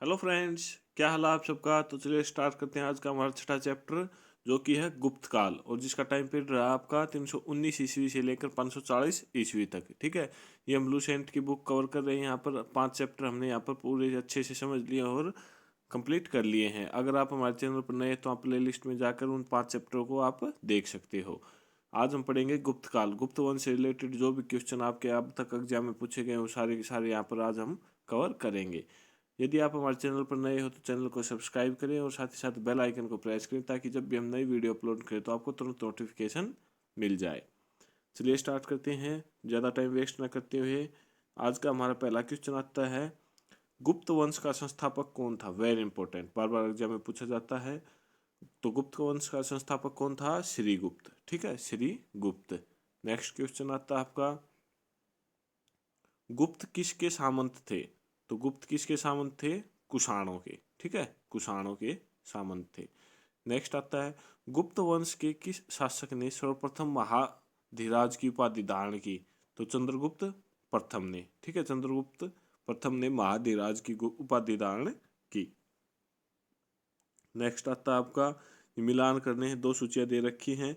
Hello friends, क्या हाल है आप सबका। तो चलिए स्टार्ट करते हैं आज का हमारा छठा चैप्टर, जो कि है गुप्त काल, और जिसका टाइम पीरियड रहा आपका 319 ईस्वी से लेकर 540 ईस्वी तक। ठीक है, ये हम लूसेंट की बुक कवर कर रहे हैं। यहाँ पर 5 चैप्टर हमने यहाँ पर पूरे अच्छे से समझ लिए और कंप्लीट कर लिए हैं। अगर आप हमारे चैनल पर नए हैं तो आप प्ले लिस्ट में जाकर उन 5 चैप्टरों को आप देख सकते हो। आज हम पढ़ेंगे गुप्त काल, गुप्त वंश से रिलेटेड जो भी क्वेश्चन आपके अब तक एग्जाम में पूछे गए वो सारे के सारे यहाँ पर आज हम कवर करेंगे। यदि आप हमारे चैनल पर नए हो तो चैनल को सब्सक्राइब करें और साथ ही साथ बेल आइकन को प्रेस करें, ताकि जब भी हम नई वीडियो अपलोड करें तो आपको तुरंत नोटिफिकेशन मिल जाए। चलिए स्टार्ट करते हैं, ज़्यादा टाइम वेस्ट ना करते हुए। आज का हमारा पहला क्वेश्चन आता है, गुप्त वंश का संस्थापक कौन था। वेरी इंपॉर्टेंट, बार बार एग्जाम में पूछा जाता है। तो गुप्त वंश का संस्थापक कौन था। श्री गुप्त। ठीक है, श्री गुप्त। नेक्स्ट क्वेश्चन आता है आपका, गुप्त किसके सामंत थे। तो गुप्त किसके सामंत थे। कुषाणों के। ठीक है, कुषाणों के सामंत थे। नेक्स्ट आता है, गुप्त वंश के किस शासक ने सर्वप्रथम महाधिराज की उपाधि धारण की। तो चंद्रगुप्त प्रथम ने। ठीक है, चंद्रगुप्त प्रथम ने महाधिराज की उपाधि धारण की। नेक्स्ट आता है आपका, मिलान करने हैं, दो सूचियां दे रखी हैं।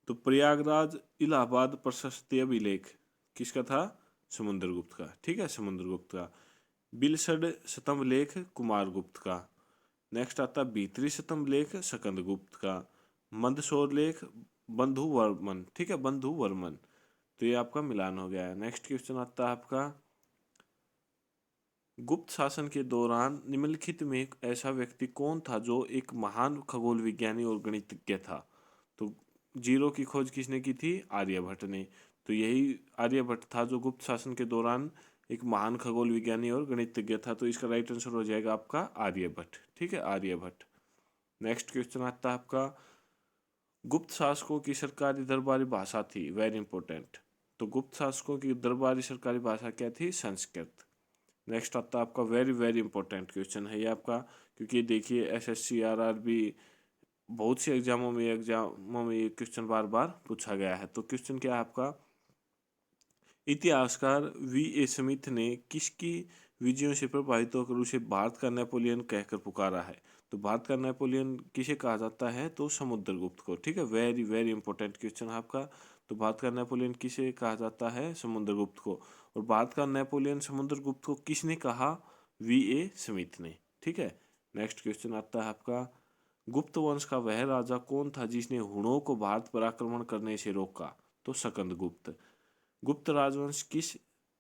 तो प्रयागराज इलाहाबाद प्रशस्ति अभिलेख किसका था। समुद्रगुप्त का। ठीक है, समुद्रगुप्त का। बिलसड स्तंभ लेख कुमार गुप्त का। नेक्स्ट आता भीतरी स्तंभ लेख सकंद गुप्त का। मंदसौर लेख बंधु वर्मन। ठीक है, बंधु वर्मन। तो ये आपका मिलान हो गया है। नेक्स्ट क्वेश्चन आता है आपका, गुप्त शासन के दौरान निम्नलिखित में एक ऐसा व्यक्ति कौन था जो एक महान खगोल विज्ञानी और गणितज्ञ था। तो जीरो की खोज किसने की थी। आर्यभट्ट ने। तो यही आर्यभट्ट था जो गुप्त शासन के दौरान एक महान खगोल विज्ञानी और गणितज्ञ था। तो इसका राइट आंसर हो जाएगा आपका आर्यभट्ट। ठीक है, आर्यभट्ट। नेक्स्ट क्वेश्चन आता है आपका, गुप्त शासकों की सरकारी दरबारी भाषा थी। Very important. तो गुप्त शासकों की दरबारी सरकारी भाषा क्या थी। संस्कृत। नेक्स्ट आता है आपका, वेरी वेरी इंपॉर्टेंट क्वेश्चन है ये आपका, क्योंकि देखिए एसएससी आरआरबी बहुत से एग्जामों में ये क्वेश्चन बार बार पूछा गया है। तो क्वेश्चन क्या है आपका, इतिहासकार वी ए स्मिथ ने किसकी विजयों से प्रभावित होकर उसे भारत का नेपोलियन कहकर पुकारा है। तो भारत का नेपोलियन किसे कहा जाता है। तो समुद्रगुप्त को। ठीक है, वेरी वेरी इंपॉर्टेंट क्वेश्चन है आपका। तो भारत का नेपोलियन किसे कहा जाता है। समुद्रगुप्त को। और भारत का नेपोलियन समुद्रगुप्त को किसने कहा। वी ए स्मिथ ने। ठीक है। नेक्स्ट क्वेश्चन आता है आपका, गुप्त वंश का वह राजा कौन था जिसने हुणों को भारत पर आक्रमण करने से रोका। तो सकंद गुप्त। गुप्त राजवंश किस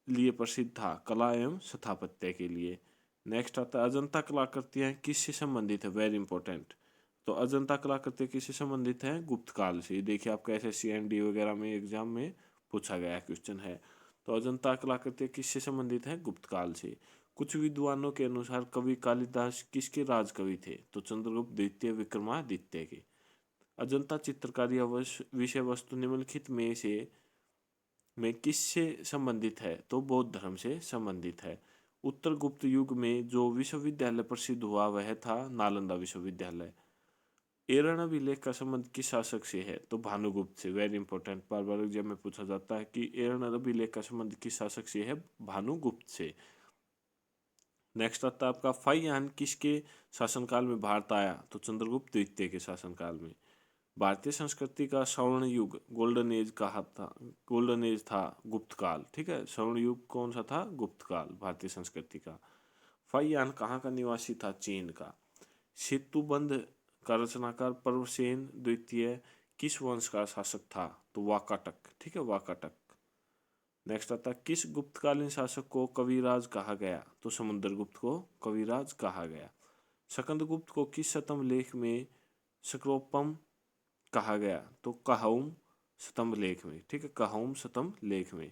लिए प्रसिद्ध था। कला एवं स्थापत्य के लिए। नेक्स्ट आता है, अजंता कलाकृतियां किससे संबंधित है। Very important. तो अजंता कलाकृतियां किससे संबंधित है। गुप्त काल से। देखिए आपका एसएससी एनडी वगैरह में एग्जाम में पूछा गया क्वेश्चन है। तो अजंता कलाकृतियां किससे संबंधित है। गुप्त काल से। कुछ विद्वानों के अनुसार कवि कालिदास किसके राजकवि थे। तो चंद्रगुप्त द्वितीय विक्रमादित्य के। अजंता चित्रकारी विषय वस्तु निम्नलिखित में किससे संबंधित है। तो बौद्ध धर्म से संबंधित है। उत्तर गुप्त युग में जो विश्वविद्यालय प्रसिद्ध हुआ वह था नालंदा विश्वविद्यालय। एरण अभिलेख का संबंध किस शासक से है। तो भानुगुप्त से। वेरी इंपॉर्टेंट, बार बार एग्जाम में पूछा जाता है कि एरण अभिलेख का संबंध किस शासक से है। भानुगुप्त से। नेक्स्ट आता है आपका, फाइयान किसके शासनकाल में भारत आया। तो चंद्रगुप्त द्वितीय के शासनकाल में। भारतीय संस्कृति का स्वर्ण युग गोल्डन एज कहा था। गोल्डन एज था गुप्त काल। ठीक है, स्वर्ण युग कौन सा था। गुप्त काल भारतीय संस्कृति का। फाइयान कहाँ का निवासी था। चीन का। सेतुबंध का रचनाकार पर्वसेन द्वितीय किस वंश का शासक था। तो वाकाटक। ठीक है, वाकाटक। नेक्स्ट आता है, किस गुप्तकालीन शासक को कविराज कहा गया। तो समुद्रगुप्त को कविराज कहा गया। सकंदगुप्त को किस शतम लेख में सक्रोपम कहा गया। तो कहाउम स्तंभ लेख में। ठीक है, कहाउम स्तंभ लेख में।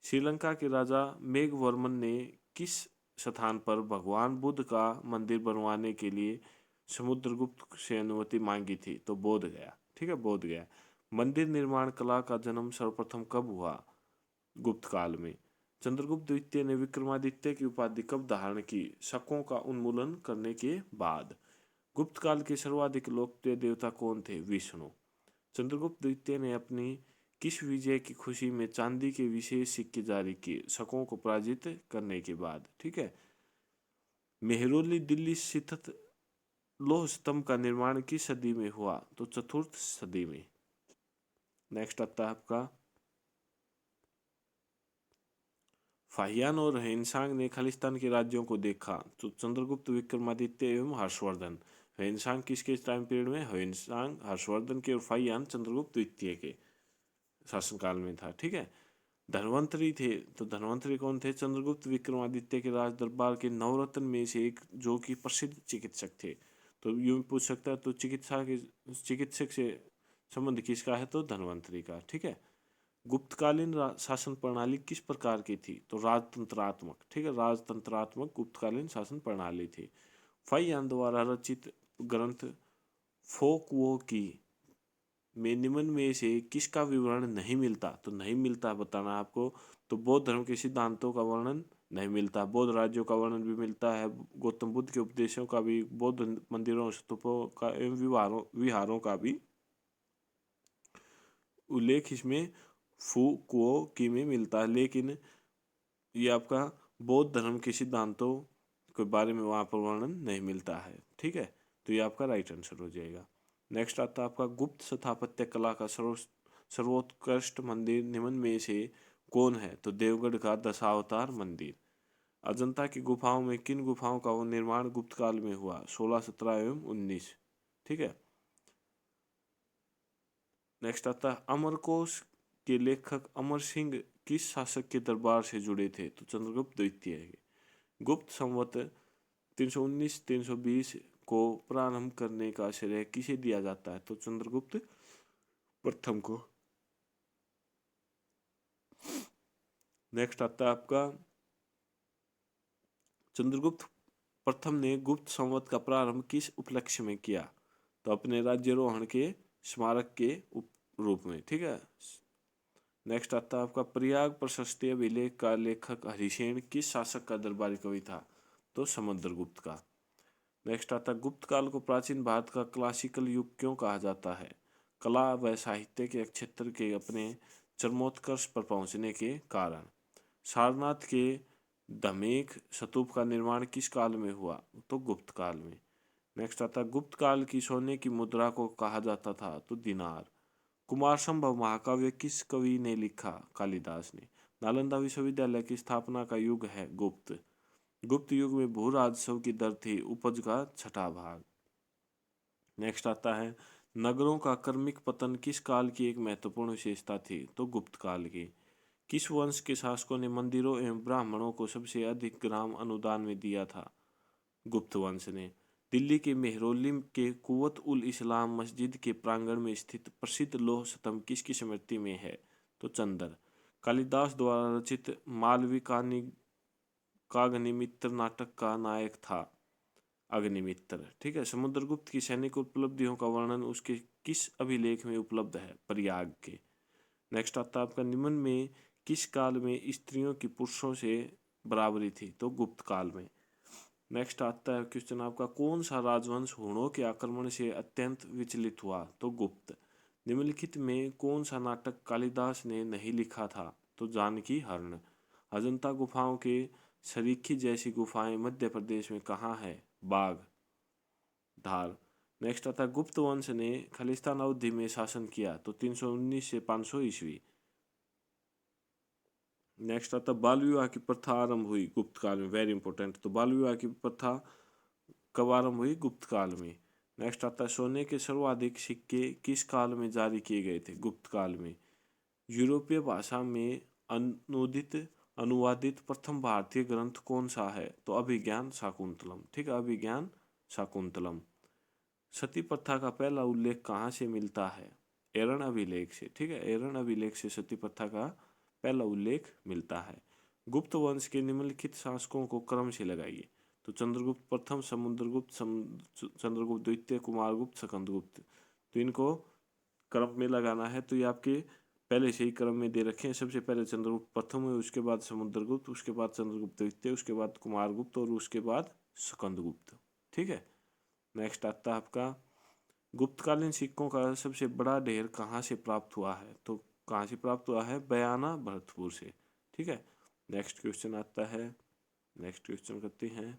श्रीलंका के राजा मेघवर्मन ने किस स्थान पर भगवान बुद्ध का मंदिर बनवाने के लिए समुद्रगुप्त से अनुमति मांगी थी। तो बोध गया। ठीक है, बोध गया। मंदिर निर्माण कला का जन्म सर्वप्रथम कब हुआ। गुप्त काल में। चंद्रगुप्त द्वितीय ने विक्रमादित्य की उपाधि कब धारण की। शकों का उन्मूलन करने के बाद। गुप्त काल के सर्वाधिक लोकप्रिय देवता कौन थे। विष्णु। चंद्रगुप्त द्वितीय ने अपनी किस विजय की खुशी में चांदी के विशेष सिक्के जारी किए। शकों को पराजित करने के बाद। ठीक है। मेहरौली दिल्ली स्थित लौह स्तंभ का निर्माण किस सदी में हुआ? तो चतुर्थ सदी में। नेक्स्ट आता है आपका, फाहियान और ह्वेनसांग ने खालिस्तान के राज्यों को देखा। तो चंद्रगुप्त, विक्रमादित्य एवं हर्षवर्धन। ह्वेनसांग किसके टाइम पीरियड में? ह्वेनसांग हर्षवर्धन के और फाहियान चंद्रगुप्त द्वितीय के शासनकाल में था। ठीक है। धन्वंतरी थे, तो धन्वंतरी कौन थे? चंद्रगुप्त विक्रमादित्य के राज दरबार के नवरत्न में से एक, जो कि प्रसिद्ध चिकित्सक थे। तो यूं पूछ सकता है, तो चिकित्सक से संबंध किसका है? तो धन्वंतरी का। ठीक है। गुप्तकालीन शासन प्रणाली किस प्रकार की थी? तो राजतंत्रात्मक। ठीक है, राजतंत्रात्मक गुप्तकालीन शासन प्रणाली थी। फाहियान द्वारा रचित ग्रंथ फोक वो की में निम्न में से किसका विवरण नहीं मिलता? तो नहीं मिलता बताना है आपको। तो बौद्ध धर्म के सिद्धांतों का वर्णन नहीं मिलता, बौद्ध राज्यों का वर्णन भी मिलता है, गौतम बुद्ध के उपदेशों का भी, बौद्ध मंदिरों, स्तूपों का एवं विहारों का भी उल्लेख इसमें फुकुओ की में मिलता है, लेकिन ये आपका बौद्ध धर्म के सिद्धांतों के बारे में वहाँ पर वर्णन नहीं मिलता है। ठीक है, तो ये आपका राइट आंसर हो जाएगा। नेक्स्ट आता है आपका, गुप्त स्थापत्य कला का सर्वोत्कृष्ट मंदिर निम्न में से कौन है? तो देवगढ़ का दशावतार मंदिर। अजंता की गुफाओं में किन गुफाओं का निर्माण गुप्त काल में हुआ? 16, 17 एवं 19। ठीक है। नेक्स्ट आता है, अमरकोश के लेखक अमर सिंह किस शासक के दरबार से जुड़े थे? तो चंद्रगुप्त द्वितीय। गुप्त संवत 319, 320 को प्रारंभ करने का श्रेय किसे दिया जाता है? तो चंद्रगुप्त प्रथम को। नेक्स्ट आता है आपका, चंद्रगुप्त प्रथम ने गुप्त संवत का प्रारंभ किस उपलक्ष्य में किया? तो अपने राज्यारोहण के स्मारक के रूप में। ठीक है। नेक्स्ट आता है आपका, प्रयाग प्रशस्ति अभिलेख का लेखक हरिसेन किस शासक का दरबारी कवि था? तो समुद्रगुप्त का। नेक्स्ट आता है, गुप्त काल को प्राचीन भारत का क्लासिकल युग क्यों कहा जाता है? कला व साहित्य के क्षेत्र के अपने चरमोत्कर्ष पर पहुंचने के कारण। सारनाथ के धमेख स्तूप का निर्माण किस काल में हुआ? तो गुप्त काल में। नेक्स्ट आता है, गुप्त काल की सोने की मुद्रा को कहा जाता था? तो दिनार। कुमार संभव महाकाव्य किस कवि ने लिखा? कालिदास ने। नालंदा विश्वविद्यालय की स्थापना का युग है गुप्त। गुप्त युग में भू राजस्व की दर थी उपज का 6ठा भाग। नेक्स्ट आता है, नगरों का क्रमिक पतन किस काल की एक महत्वपूर्ण विशेषता थी? तो गुप्त काल की। किस वंश के शासकों ने मंदिरों एवं ब्राह्मणों को सबसे अधिक ग्राम अनुदान में दिया था? गुप्त वंश ने। दिल्ली के मेहरौली के कुवत उल इस्लाम मस्जिद के प्रांगण में स्थित प्रसिद्ध लौह स्तंभ किसकी स्मृति में है? तो चंदर। कालिदास द्वारा रचित मालवी काग्निमित्र नाटक का नायक था अग्निमित्र। ठीक है। समुद्रगुप्त की सैनिक उपलब्धियों का वर्णन उसके किस अभिलेख में उपलब्ध है? प्रयाग के। नेक्स्ट आता है आपका, निम्न में किस काल में स्त्रियों की पुरुषों से बराबरी थी? तो गुप्त काल में। नेक्स्ट आता है क्वेश्चन आपका, कौन सा राजवंश हुणों के आक्रमण से अत्यंत विचलित हुआ? तो गुप्त। निम्नलिखित में कौन सा नाटक कालिदास ने नहीं लिखा था? तो जानकी हरण। अजंता गुफाओं के सरीखी जैसी गुफाएं मध्य प्रदेश में कहाँ है? बाघ धार। नेक्स्ट आता है, गुप्त वंश ने खालिस्तान अवधि में शासन किया? तो 319 से 500 ईस्वी। नेक्स्ट आता है, बाल विवाह की प्रथा आरंभ हुई गुप्त काल में। Very important. तो बाल विवाह की प्रथा कब आरंभ हुई? गुप्त काल में। नेक्स्ट आता है, सोने के सर्वाधिक सिक्के किस काल में जारी किए गए थे? गुप्त काल में। यूरोपीय भाषा में अनुवादित प्रथम भारतीय ग्रंथ कौन सा है? तो अभिज्ञान शाकुंतलम। ठीक है, अभिज्ञान शाकुंतलम। सती प्रथा का पहला उल्लेख कहाँ से मिलता है? एरन अभिलेख से। ठीक है, एरन अभिलेख से सती प्रथा का पहला उल्लेख मिलता है। गुप्त वंश के निम्नलिखित शासकों को क्रम से लगाइए। तो चंद्रगुप्त प्रथम, समुद्रगुप्त, चंद्रगुप्त द्वितीय, कुमारगुप्त, स्कंदगुप्त। तो इनको क्रम में लगाना है। तो ये आपके पहले से ही क्रम में दे रखे हैं। सबसे पहले चंद्रगुप्त प्रथम है, उसके बाद समुद्रगुप्त, उसके बाद चंद्रगुप्त द्वितीय, उसके बाद कुमारगुप्त और उसके बाद स्कंदगुप्त। ठीक है। नेक्स्ट आता है आपका, गुप्तकालीन सिक्कों का सबसे बड़ा ढेर कहाँ से प्राप्त हुआ है? तो कहाँ से प्राप्त हुआ है? बयाना, भरतपुर से। ठीक है। नेक्स्ट क्वेश्चन आता है, नेक्स्ट क्वेश्चन करते हैं।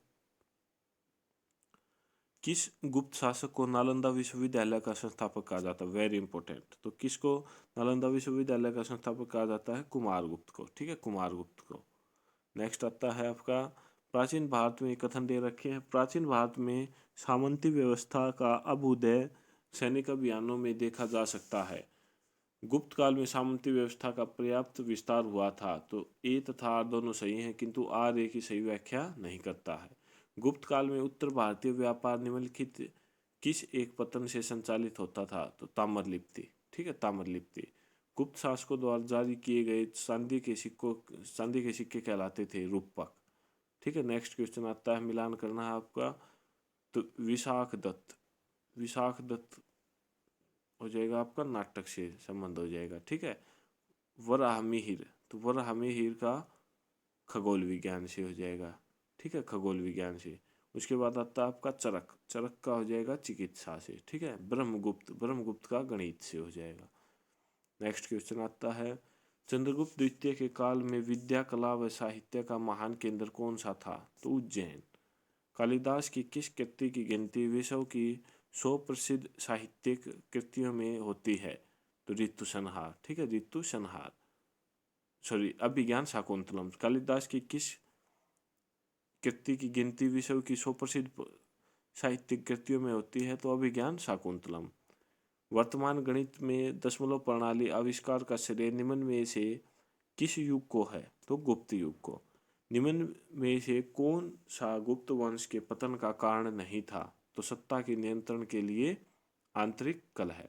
किस गुप्त शासक को नालंदा विश्वविद्यालय का संस्थापक कहा जाता है? Very important. तो किसको नालंदा विश्वविद्यालय का संस्थापक कहा जाता है? कुमारगुप्त को। ठीक है, कुमारगुप्त को। नेक्स्ट आता है आपका, प्राचीन भारत में कथन दे रखे हैं, प्राचीन भारत में सामंती व्यवस्था का अभ्युदय सैनिक अभियानों में देखा जा सकता है। गुप्त काल में सामंती व्यवस्था का पर्याप्त विस्तार हुआ था। तो ए तथा आर दोनों सही हैं, किंतु आर ए की सही व्याख्या नहीं करता है। गुप्त काल में उत्तर भारतीय व्यापार निम्नलिखित किस एक पतन से संचालित होता था? तो ताम्रलिप्ति। ठीक है, ताम्रलिप्ति। गुप्त शासकों द्वारा जारी किए गए चांदी के सिक्के कहलाते थे रूपक। ठीक है, नेक्स्ट क्वेश्चन आता है, मिलान करना है आपका। तो विशाख दत्त, विशाख दत्त हो जाएगा आपका नाटक से संबंध हो जाएगा। ठीक है, वराहमिहिर, तो वराहमिहिर का खगोल विज्ञान से हो जाएगा। ठीक है, खगोल विज्ञान से। उसके बाद आता है आपका चरक, चरक का हो जाएगा चिकित्सा से। ठीक है, ब्रह्मगुप्त, ब्रह्मगुप्त का गणित से हो जाएगा। नेक्स्ट क्वेश्चन आता है, चंद्रगुप्त द्वितीय के काल में विद्या कला व साहित्य का महान केंद्र कौन सा था? तो उज्जैन। कालिदास की किस कृति की गिनती विश्व की 100 प्रसिद्ध साहित्यिक कृतियों में होती है? तो ऋतु संहार। ठीक है, ऋतु संहार, सॉरी अभिज्ञान शाकुंतलम। कालिदास की किस कृति की गिनती विश्व की 100 प्रसिद्ध साहित्यिक कृतियों में होती है? तो अभिज्ञान शाकुंतलम। वर्तमान गणित में दशमलव प्रणाली आविष्कार का श्रेय निम्न में से किस युग को है? तो गुप्त युग को। निम्न में से कौन सा गुप्त वंश के पतन का कारण नहीं था? तो सत्ता के नियंत्रण के लिए आंतरिक कलह।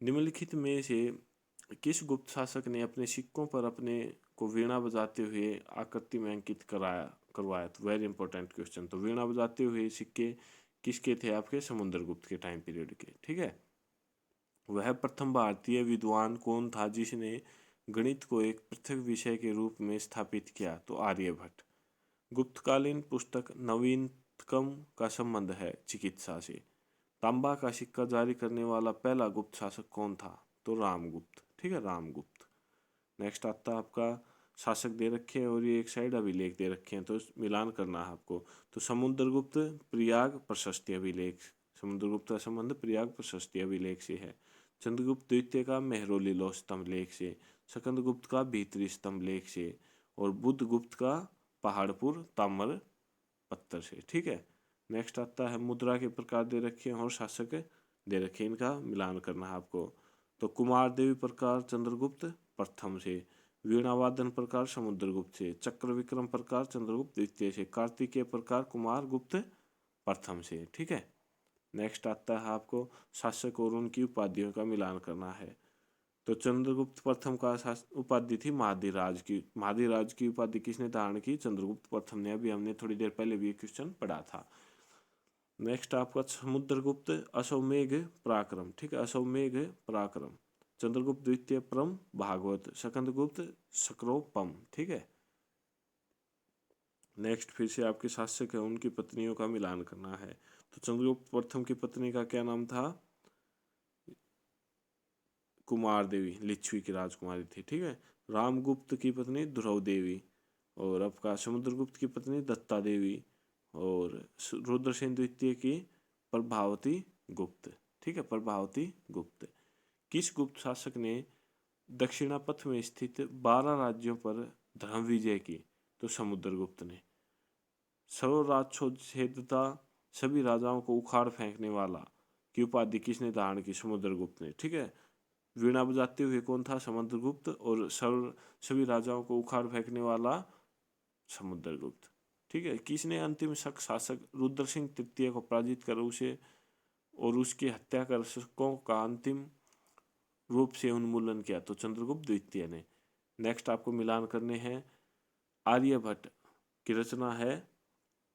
निम्नलिखित में से किस गुप्त शासक ने अपने सिक्कों पर अपने को वीणा बजाते हुए आकृति में अंकित करवाया? तो वेरी इंपॉर्टेंट क्वेश्चन। तो वीणा बजाते हुए सिक्के किसके थे? आपके समुद्रगुप्त के टाइम पीरियड के। ठीक है, वह प्रथम भारतीय विद्वान कौन था जिसने गणित को एक पृथक विषय के रूप में स्थापित किया? तो आर्यभट्ट। गुप्तकालीन पुस्तक नवीनतम का संबंध है चिकित्सा से। तांबा का सिक्का जारी करने वाला पहला गुप्त शासक कौन था? तो रामगुप्त। ठीक है, रामगुप्त। नेक्स्ट आता है आपका, शासक दे रखे हैं और ये एक साइड अभिलेख दे रखे हैं, तो मिलान करना है आपको। तो समुद्रगुप्त प्रयाग प्रशस्ति अभिलेख, समुद्रगुप्त का संबंध प्रयाग प्रशस्ति अभिलेख से है। चंद्रगुप्त द्वितीय का मेहरौली लौह स्तंभ लेख से, स्कंदगुप्त का भीतरी स्तंभ लेख से, और बुद्धगुप्त का पहाड़पुर ताम्र पत्थर से। ठीक है, नेक्स्ट आता है, मुद्रा के प्रकार दे रखे हैं और शासक दे रखे हैं, इनका मिलान करना है आपको। तो कुमार देवी प्रकार चंद्रगुप्त प्रथम से, वीणावादन प्रकार समुद्रगुप्त से, चक्र विक्रम प्रकार चंद्रगुप्त द्वितीय से, कार्तिकेय प्रकार कुमार गुप्त प्रथम से। ठीक है, नेक्स्ट आता है आपको, शासक और उनकी उपाधियों का मिलान करना है। तो चंद्रगुप्त प्रथम का उपाधि थी महाधिराज की। महाधिराज की उपाधि किसने धारण की? चंद्रगुप्त प्रथम ने। अभी हमने थोड़ी देर पहले भी क्वेश्चन पढ़ा था। नेक्स्ट आपका समुद्रगुप्त अश्वमेघ पराक्रम। ठीक है, अश्वमेघ पराक्रम। चंद्रगुप्त द्वितीय परम भागवत, स्कंदगुप्त सक्रोपम। ठीक है, नेक्स्ट फिर से आपके शासक है उनकी पत्नियों का मिलान करना है। तो चंद्रगुप्त प्रथम की पत्नी का क्या नाम था? कुमार देवी, लिच्छवी की राजकुमारी थी। ठीक है, रामगुप्त की पत्नी ध्रुव देवी, और आपका समुद्रगुप्त की पत्नी दत्ता देवी, और रुद्रसेन द्वितीय की प्रभावती गुप्त। ठीक है, प्रभावती गुप्त। किस गुप्त शासक ने दक्षिणापथ में स्थित 12 राज्यों पर धर्म विजय की? तो समुद्रगुप्त ने। सर्वराज्योच्छेदता, सभी राजाओं को उखाड़ फेंकने वाला की उपाधि किसने धारण की? समुद्रगुप्त ने। ठीक है, वीणा बजाते हुए कौन था? समुद्रगुप्त। और सभी राजाओं को उखाड़ फेंकने वाला समुद्रगुप्त। ठीक है, किसने अंतिम शासक रुद्र सिंह तृतीय को पराजित कर उसे और उसकी हत्या कर शकों का अंतिम रूप से उन्मूलन किया? तो चंद्रगुप्त द्वितीय ने। नेक्स्ट आपको मिलान करने हैं, आर्यभट्ट की रचना है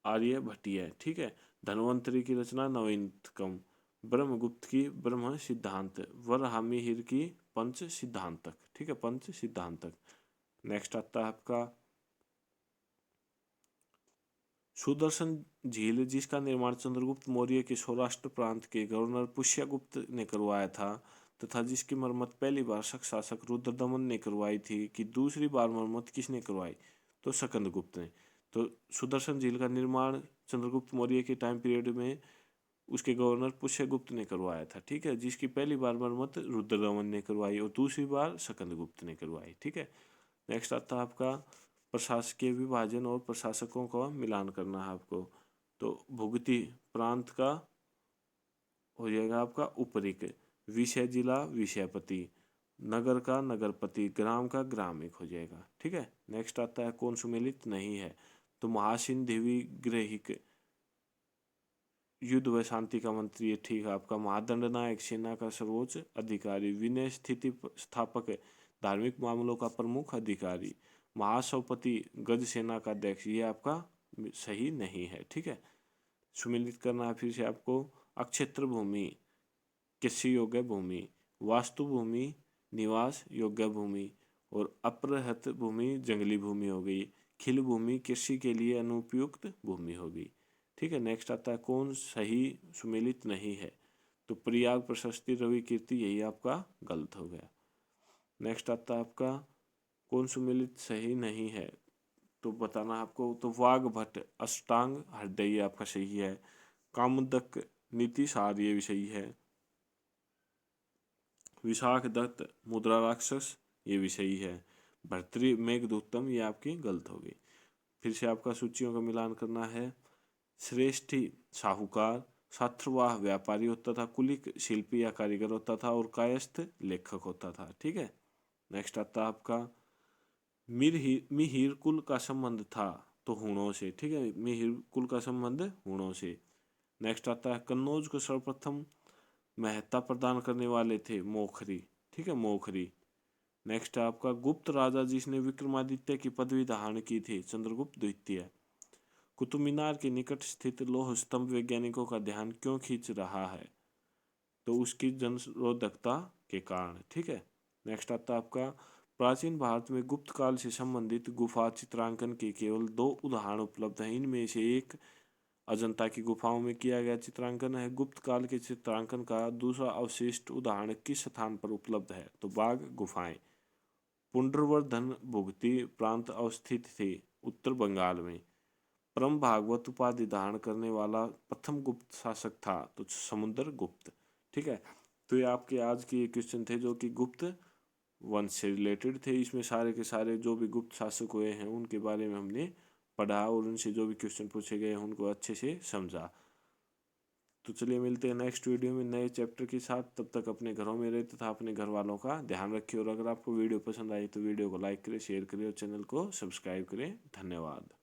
आर्यभट्टीय। ठीक है, धन्वंतरि की रचना नवीनतम, ब्रह्मगुप्त की ब्रह्म सिद्धांत, वराहमिहिर की पंच सिद्धांतक। ठीक है, पंच सिद्धांतक। नेक्स्ट आता है आपका सुदर्शन झील, जिसका निर्माण चंद्रगुप्त मौर्य के सौराष्ट्र प्रांत के गवर्नर पुष्यगुप्त ने करवाया था, तथा जिसकी मरम्मत पहली बार शक शासक रुद्रदमन ने करवाई थी, कि दूसरी बार मरम्मत किसने करवाई? तो स्कंदगुप्त ने। तो सुदर्शन झील का निर्माण चंद्रगुप्त मौर्य के टाइम पीरियड में उसके गवर्नर पुष्यगुप्त ने करवाया था, ठीक है, जिसकी पहली बार मरम्मत रुद्रदमन ने करवाई और दूसरी बार स्कंदगुप्त ने करवाई, ठीक है। नेक्स्ट आता है आपका प्रशासकीय विभाजन और प्रशासकों का मिलान करना है आपको। तो भुगती प्रांत का हो जाएगा आपका उपरिक, विषय जिला विषयपति, नगर का नगरपति, ग्राम का ग्रामिक हो जाएगा, ठीक है। नेक्स्ट आता है कौन सुमेलित नहीं है, तो महासिंधिवी ग्रहिक युद्ध व शांति का मंत्री है, ठीक है आपका। महादंडनायक सेना का सर्वोच्च अधिकारी, विनय स्थिति स्थापक धार्मिक मामलों का प्रमुख अधिकारी, महासभापति गज सेना का अध्यक्ष, ये आपका सही नहीं है, ठीक है। सुमेलित करना है फिर से आपको, अक्षेत्र भूमि कृषि योग्य भूमि, वास्तु भूमि निवास योग्य भूमि, और अप्रहत भूमि जंगली भूमि हो गई, खिल भूमि कृषि के लिए अनुपयुक्त भूमि होगी, ठीक है। नेक्स्ट आता है कौन सही सुमेलित नहीं है, तो प्रयाग प्रशस्ति रवि कीर्ति, यही आपका गलत हो गया। नेक्स्ट आता है आपका कौन सुमेलित सही नहीं है, तो बताना आपको, तो वाघ भट्ट अष्टांग हृदय ये आपका सही है, कामदक नीति सार ये भी सही है, विशाख दत्त मुद्रा राक्षस ये भी सही है, भर्तृ मेघदूतम ये आपकी गलत होगी। फिर से आपका सूचियों का मिलान करना है, श्रेष्ठी साहूकार, छात्रवाह व्यापारी होता था, कुलिक शिल्पी या कारीगर होता था, और कायस्थ लेखक होता था, ठीक है। नेक्स्ट आता है आपका मिहिर कुल का संबंध था, तो हुणों से, ठीक है, मिहिर कुल का संबंध हुणों से। नेक्स्ट आता है कन्नौज को सर्वप्रथम महत्ता प्रदान करने वाले थे मोखरी, ठीक है, मोखरी। नेक्स्ट है आपका गुप्त राजा जिसने विक्रमादित्य की पदवी धारण की थी, चंद्रगुप्त द्वितीय। कुतुब मीनार के निकट स्थित लौह स्तंभ वैज्ञानिकों का ध्यान क्यों खींच रहा है, तो उसकी जनरोधकता के कारण, ठीक है। नेक्स्ट आता है आपका प्राचीन भारत में गुप्त काल से संबंधित गुफा चित्रांकन के केवल 2 उदाहरण उपलब्ध हैं, इनमें से एक अजंता की गुफाओं में किया गया चित्रांकन है। गुप्त काल के चित्रांकन का दूसरा अवशिष्ट उदाहरण किस स्थान पर उपलब्ध है, तो बाघ गुफाएं। पुंड्रवर्धन भुगती प्रांत अवस्थित थे, उत्तर बंगाल में। परम भागवत उपाधि धारण करने वाला प्रथम गुप्त शासक था, तो समुद्र गुप्त, ठीक है। तो ये आपके आज के ये क्वेश्चन थे जो कि गुप्त वंश से रिलेटेड थे। इसमें सारे के सारे जो भी गुप्त शासक हुए हैं उनके बारे में हमने पढ़ा और उनसे जो भी क्वेश्चन पूछे गए हैं उनको अच्छे से समझा। तो चलिए मिलते हैं नेक्स्ट वीडियो में नए चैप्टर के साथ। तब तक अपने घरों में रहे तथा अपने घर वालों का ध्यान रखिए, और अगर आपको वीडियो पसंद आई तो वीडियो को लाइक करें, शेयर करें और चैनल को सब्सक्राइब करें। धन्यवाद।